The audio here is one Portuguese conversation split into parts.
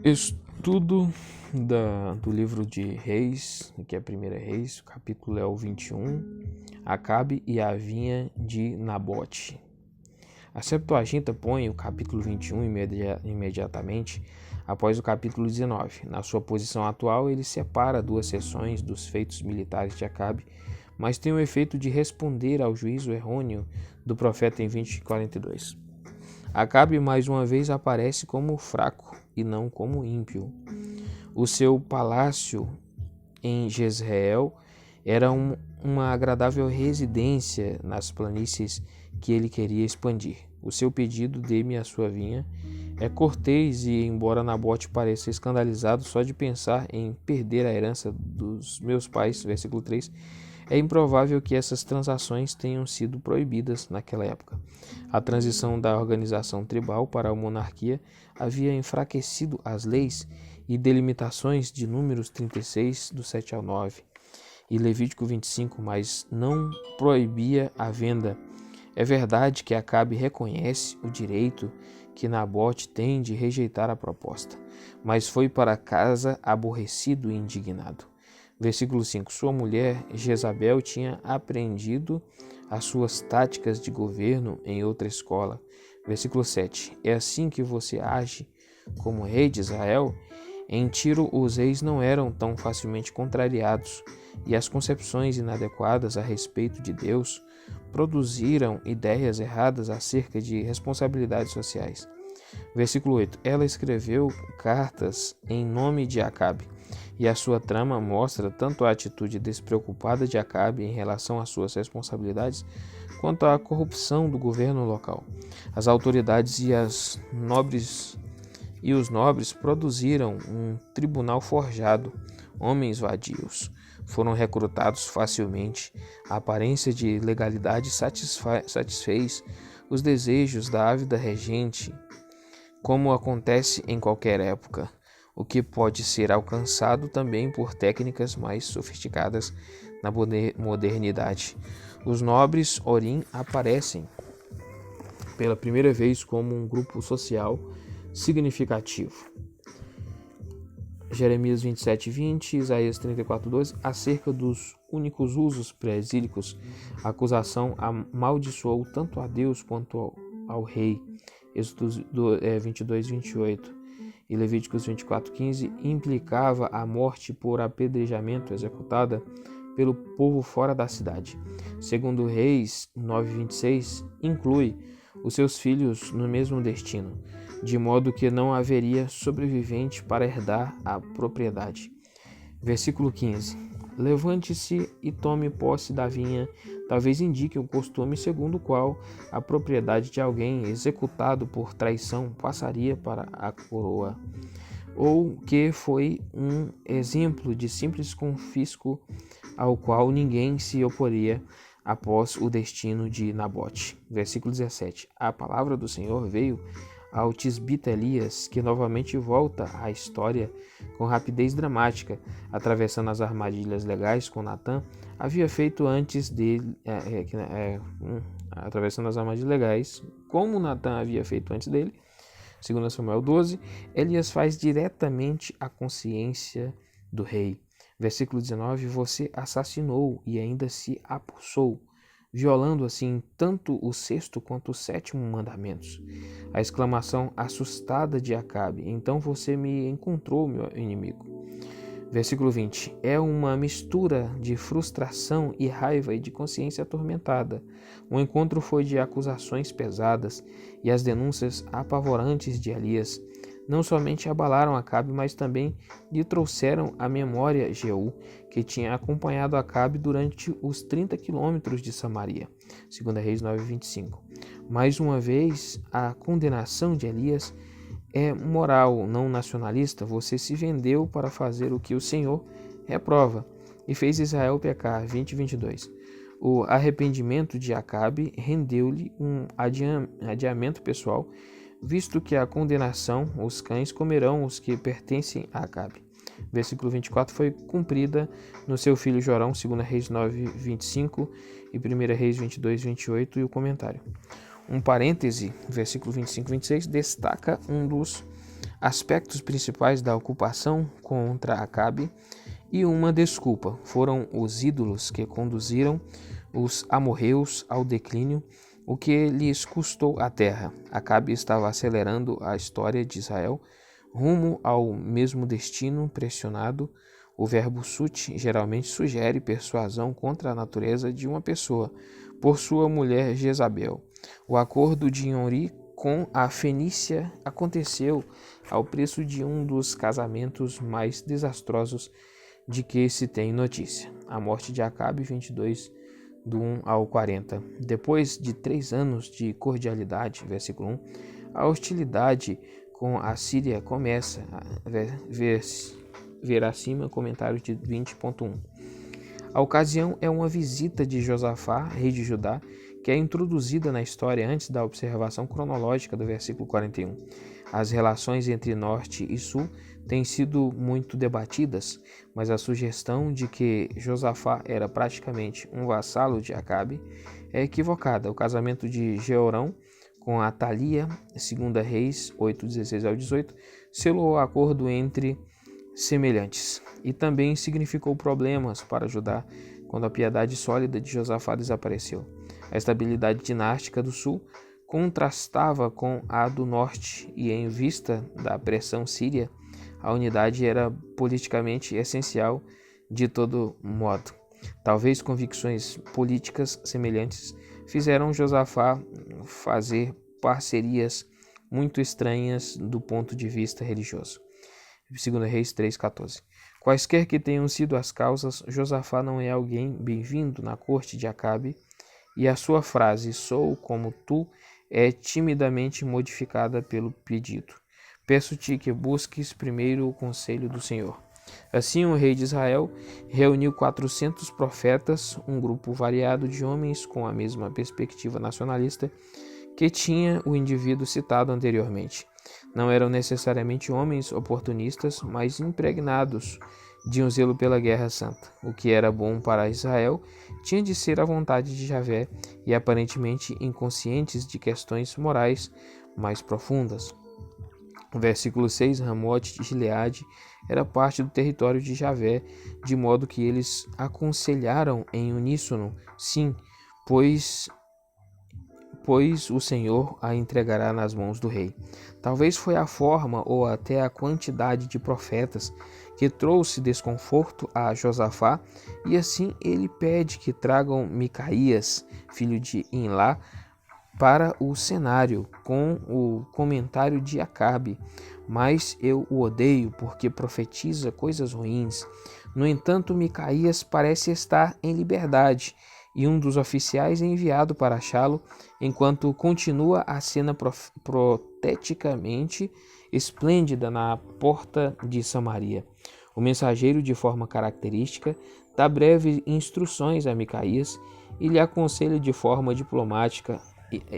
Estudo do livro de Reis, que é a primeira Reis, o capítulo é o 21, Acabe e a vinha de Nabote. A Septuaginta põe o capítulo 21 imediatamente após o capítulo 19. Na sua posição atual, ele separa duas seções dos feitos militares de Acabe, mas tem o efeito de responder ao juízo errôneo do profeta em 20:42. Acabe mais uma vez aparece como fraco e não como ímpio. O seu palácio em Jezreel era uma agradável residência nas planícies que ele queria expandir. O seu pedido, dê-me a sua vinha, é cortês e, embora Nabote pareça escandalizado só de pensar em perder a herança dos meus pais, versículo 3, é improvável que essas transações tenham sido proibidas naquela época. A transição da organização tribal para a monarquia havia enfraquecido as leis e delimitações de Números 36, do 7 ao 9, e Levítico 25, mas não proibia a venda. É verdade que Acabe reconhece o direito que Nabote tem de rejeitar a proposta, mas foi para casa aborrecido e indignado. Versículo 5. Sua mulher, Jezabel, tinha aprendido as suas táticas de governo em outra escola. Versículo 7. É assim que você age como rei de Israel? Em Tiro, os reis não eram tão facilmente contrariados, e as concepções inadequadas a respeito de Deus produziram ideias erradas acerca de responsabilidades sociais. Versículo 8. Ela escreveu cartas em nome de Acabe, e a sua trama mostra tanto a atitude despreocupada de Acabe em relação às suas responsabilidades, quanto a corrupção do governo local. As autoridades e os nobres produziram um tribunal forjado. Homens vadios foram recrutados facilmente. A aparência de legalidade satisfez os desejos da ávida regente, como acontece em qualquer época, o que pode ser alcançado também por técnicas mais sofisticadas na modernidade. Os nobres Orim aparecem pela primeira vez como um grupo social significativo. Jeremias 27:20, Isaías 34:12, acerca dos únicos usos presílicos, a acusação amaldiçoou tanto a Deus quanto ao rei. Êxodo 22:28 e Levíticos 24:15 implicava a morte por apedrejamento executada pelo povo fora da cidade. Segundo Reis 9:26, inclui os seus filhos no mesmo destino, de modo que não haveria sobrevivente para herdar a propriedade. Versículo 15. Levante-se e tome posse da vinha, talvez indique o costume segundo o qual a propriedade de alguém executado por traição passaria para a coroa, ou que foi um exemplo de simples confisco ao qual ninguém se oporia após o destino de Nabote. Versículo 17. A palavra do Senhor veio ao tisbita Elias, que novamente volta à história com rapidez dramática, atravessando as armadilhas legais com Natã, havia feito antes dele, atravessando as armadilhas legais, como Natã havia feito antes dele. 2 Samuel 12, Elias faz diretamente a consciência do rei. Versículo 19, você assassinou e ainda se apossou, violando assim tanto o sexto quanto o sétimo mandamentos. A exclamação assustada de Acabe, então você me encontrou, meu inimigo. Versículo 20, é uma mistura de frustração e raiva e de consciência atormentada. O encontro foi de acusações pesadas e as denúncias apavorantes de Elias não somente abalaram Acabe, mas também lhe trouxeram à memória Jeú, que tinha acompanhado Acabe durante os 30 quilômetros de Samaria. 2 Reis 9:25. Mais uma vez, a condenação de Elias é moral, não nacionalista. Você se vendeu para fazer o que o Senhor reprova e fez Israel pecar. 20:22. O arrependimento de Acabe rendeu-lhe um adiamento pessoal, visto que a condenação, os cães comerão os que pertencem a Acabe. Versículo 24 foi cumprida no seu filho Jorão, 2 Reis 9:25 e 1 Reis 22:28 e o comentário. Um parêntese, versículo 25-26, destaca um dos Aspectos principais da ocupação contra Acabe e uma desculpa foram os ídolos que conduziram os amorreus ao declínio, o que lhes custou a terra. Acabe estava acelerando a história de Israel rumo ao mesmo destino pressionado. O verbo sut geralmente sugere persuasão contra a natureza de uma pessoa por sua mulher Jezabel. O acordo de Onri com a Fenícia aconteceu ao preço de um dos casamentos mais desastrosos de que se tem notícia. A morte de Acabe, 22, do 1 ao 40. Depois de 3 anos de cordialidade, versículo 1, a hostilidade com a Síria começa. Ver acima, comentário de 20.1. A ocasião é uma visita de Josafá, rei de Judá, que é introduzida na história antes da observação cronológica do versículo 41. As relações entre norte e sul têm sido muito debatidas, mas a sugestão de que Josafá era praticamente um vassalo de Acabe é equivocada. O casamento de Jeorão com Atalia, 2 Reis 8:16 ao 18, selou o acordo entre semelhantes e também significou problemas para Judá quando a piedade sólida de Josafá desapareceu. A estabilidade dinástica do sul contrastava com a do norte e, em vista da pressão síria, a unidade era politicamente essencial de todo modo. Talvez convicções políticas semelhantes fizeram Josafá fazer parcerias muito estranhas do ponto de vista religioso. 2 Reis 3:14. Quaisquer que tenham sido as causas, Josafá não é alguém bem-vindo na corte de Acabe, e a sua frase "sou como tu" é timidamente modificada pelo pedido: peço-te que busques primeiro o conselho do Senhor. Assim, o rei de Israel reuniu 400 profetas, um grupo variado de homens com a mesma perspectiva nacionalista que tinha o indivíduo citado anteriormente. Não eram necessariamente homens oportunistas, mas impregnados de um zelo pela guerra santa. O que era bom para Israel tinha de ser a vontade de Javé e aparentemente inconscientes de questões morais mais profundas. O versículo 6, Ramote de Gileade era parte do território de Javé, de modo que eles aconselharam em uníssono: sim, pois o Senhor a entregará nas mãos do rei. Talvez foi a forma ou até a quantidade de profetas que trouxe desconforto a Josafá, e assim ele pede que tragam Micaías, filho de Imlá, para o cenário, com o comentário de Acabe: mas eu o odeio porque profetiza coisas ruins. No entanto, Micaías parece estar em liberdade, e um dos oficiais é enviado para achá-lo, enquanto continua a cena proteticamente esplêndida na porta de Samaria. O mensageiro, de forma característica, dá breves instruções a Micaías e lhe aconselha de forma diplomática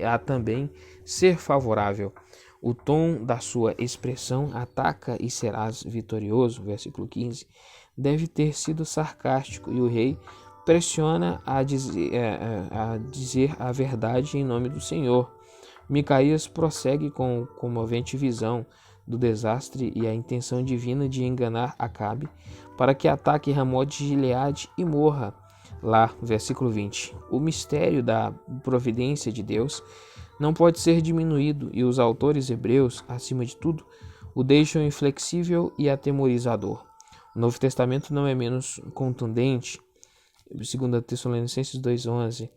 a também ser favorável. O tom da sua expressão "ataca e serás vitorioso", versículo 15, deve ter sido sarcástico, e o rei pressiona a dizer a verdade em nome do Senhor. Micaías prossegue com comovente visão do desastre e a intenção divina de enganar Acabe para que ataque Ramote de Gileade e morra lá, versículo 20. O mistério da providência de Deus não pode ser diminuído, e os autores hebreus, acima de tudo, o deixam inflexível e atemorizador. O Novo Testamento não é menos contundente. 2 Tessalonicenses 2:11.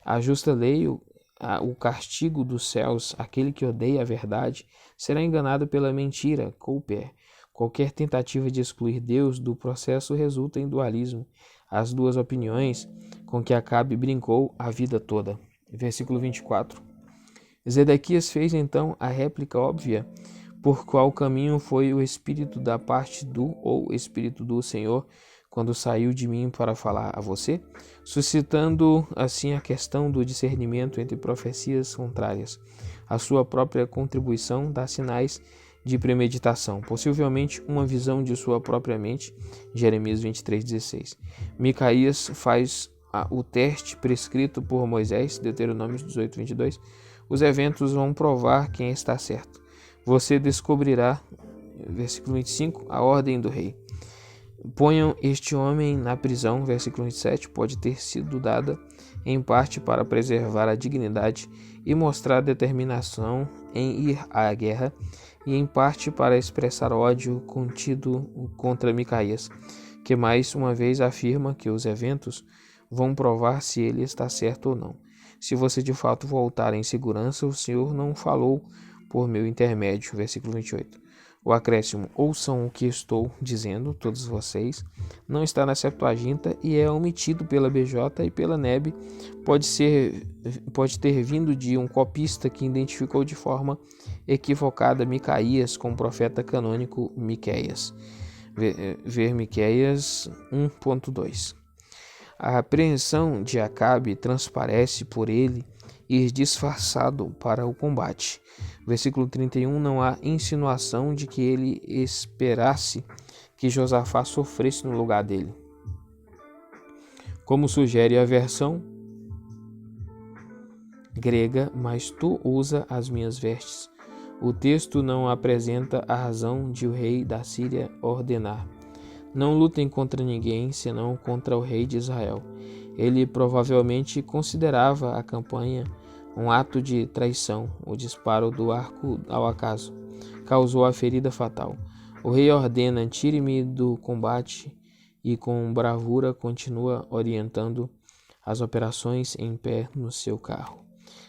A justa lei, o castigo dos céus, aquele que odeia a verdade, será enganado pela mentira, Cooper. Qualquer tentativa de excluir Deus do processo resulta em dualismo, as duas opiniões com que Acabe brincou a vida toda. Versículo 24. Zedequias fez então a réplica óbvia: por qual caminho foi o Espírito da parte do, ou Espírito do Senhor, quando saiu de mim para falar a você? Suscitando assim a questão do discernimento entre profecias contrárias. A sua própria contribuição dá sinais de premeditação, possivelmente uma visão de sua própria mente, Jeremias 23:16. Micaías faz o teste prescrito por Moisés, Deuteronômio 18:22. Os eventos vão provar quem está certo. Você descobrirá versículo 25, a ordem do rei. Ponham este homem na prisão, versículo 27, pode ter sido dada em parte para preservar a dignidade e mostrar determinação em ir à guerra, e em parte para expressar ódio contido contra Micaías, que mais uma vez afirma que os eventos vão provar se ele está certo ou não. Se você de fato voltar em segurança, o Senhor não falou por meu intermédio, versículo 28. O acréscimo, ouçam o que estou dizendo, todos vocês, não está na Septuaginta e é omitido pela BJ e pela NEB. Pode ter vindo de um copista que identificou de forma equivocada Micaías com o profeta canônico Miqueias. Ver Miqueias 1.2. A apreensão de Acabe transparece por ele ir disfarçado para o combate. Versículo 31, não há insinuação de que ele esperasse que Josafá sofresse no lugar dele. Como sugere a versão grega, mas tu usa as minhas vestes. O texto não apresenta a razão de o rei da Síria ordenar: não lutem contra ninguém, senão contra o rei de Israel. Ele provavelmente considerava a campanha um ato de traição. O disparo do arco ao acaso causou a ferida fatal. O rei ordena: tire-me do combate, e com bravura continua orientando as operações em pé no seu carro.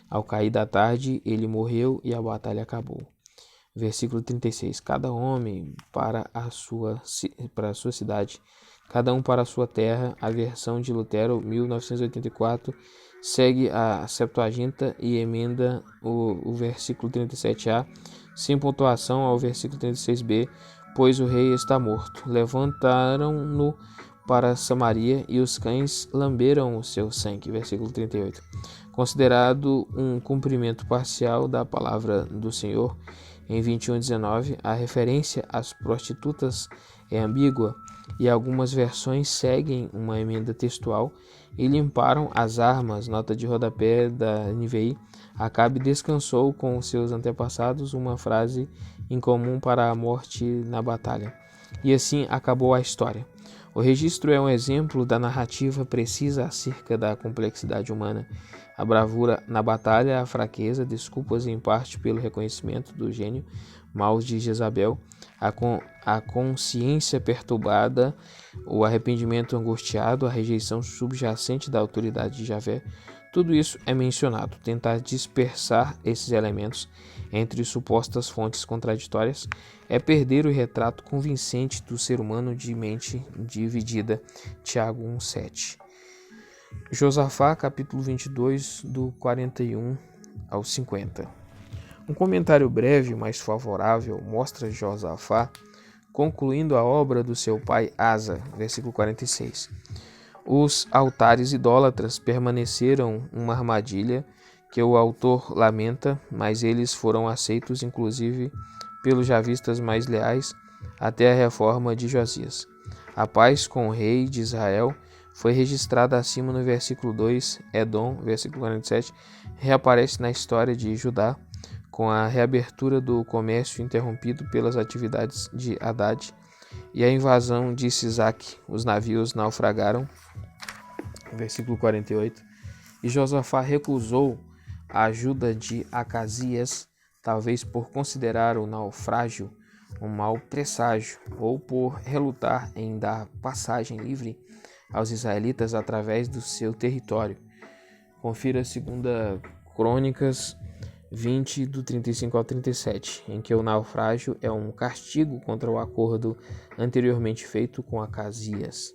Ao cair da tarde, ele morreu e a batalha acabou. Versículo 36. Cada homem para a sua cidade, cada um para a sua terra. A versão de Lutero, 1984, segue a Septuaginta e emenda o versículo 37a, sem pontuação, ao versículo 36b, pois o rei está morto. Levantaram-no para Samaria e os cães lamberam o seu sangue. Versículo 38. Considerado um cumprimento parcial da palavra do Senhor, em 21:19, a referência às prostitutas é ambígua e algumas versões seguem uma emenda textual e limparam as armas. Nota de rodapé da NVI. Acabe descansou com seus antepassados, uma frase incomum para a morte na batalha. E assim acabou a história. O registro é um exemplo da narrativa precisa acerca da complexidade humana. A bravura na batalha, a fraqueza, desculpas em parte pelo reconhecimento do gênio maus de Jezabel, a consciência perturbada, o arrependimento angustiado, a rejeição subjacente da autoridade de Javé. Tudo isso é mencionado. Tentar dispersar esses elementos entre supostas fontes contraditórias é perder o retrato convincente do ser humano de mente dividida. Tiago 1:7. Josafá, capítulo 22, do 41 ao 50. Um comentário breve, mas favorável, mostra Josafá concluindo a obra do seu pai Asa, versículo 46. Os altares idólatras permaneceram uma armadilha que o autor lamenta, mas eles foram aceitos inclusive pelos javistas mais leais até a reforma de Josias. A paz com o rei de Israel foi registrada acima no versículo 2. Edom, versículo 47, reaparece na história de Judá com a reabertura do comércio interrompido pelas atividades de Haddad e a invasão de Sisaque. Os navios naufragaram, versículo 48, e Josafá recusou a ajuda de Acasias, talvez por considerar o naufrágio um mau presságio ou por relutar em dar passagem livre aos israelitas através do seu território. Confira 2 Crônicas 20, do 35 ao 37, em que o naufrágio é um castigo contra o acordo anteriormente feito com Acasias.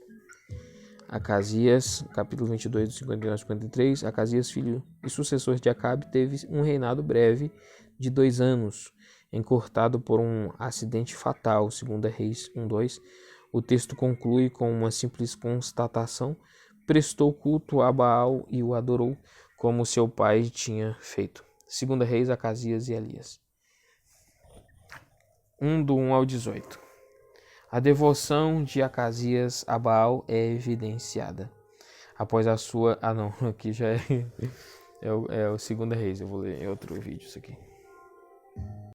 Acasias, capítulo 22, do 59 ao 53. Acasias, filho e sucessor de Acabe, teve um reinado breve de 2 anos, encurtado por um acidente fatal. 2 Reis 1:2. O texto conclui com uma simples constatação: prestou culto a Baal e o adorou, como seu pai tinha feito. 2 Reis, Acasias e Elias. 1, do 1 ao 18. A devoção de Acasias a Baal é evidenciada após a sua... aqui já é o 2 Reis, eu vou ler em outro vídeo isso aqui.